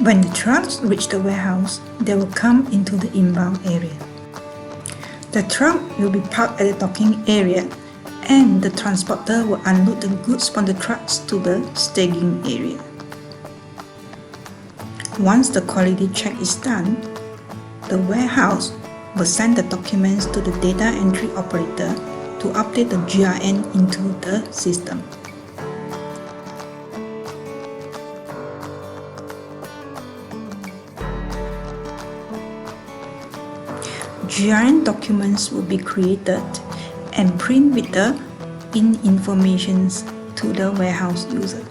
When the trucks reach the warehouse, they will come into the inbound area. The truck will be parked at the docking area, and the transporter will unload the goods from the trucks to the staging area. Once the quality check is done, the warehouse will send the documents to the data entry operator to update the GRN into the system. GRN documents will be created and print with the informations to the warehouse user.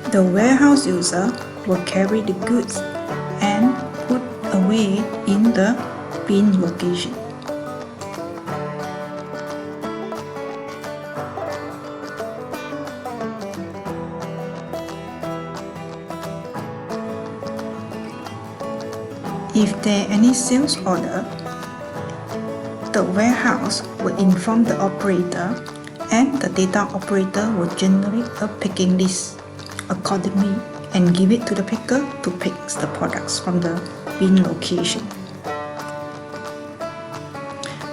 The warehouse user will carry the goods and put away in the bin location. If there are any sales order, the warehouse will inform the operator, and the data operator will generate a picking list accordingly and give it to the picker to pick the products from the bin location.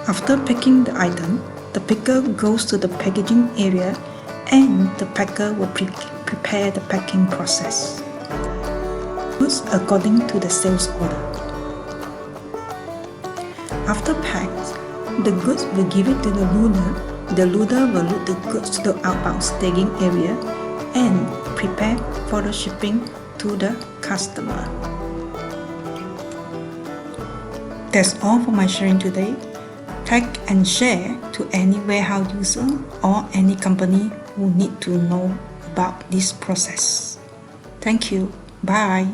After picking the item, the picker goes to the packaging area, and the packer will prepare the packing process. Goods according to the sales order. After packed, the goods will give it to the loader. The loader will load the goods to the outbound staging area and prepare for the shipping to the customer. That's all for my sharing today. Tag and share to any warehouse user or any company who need to know about this process. Thank you. Bye.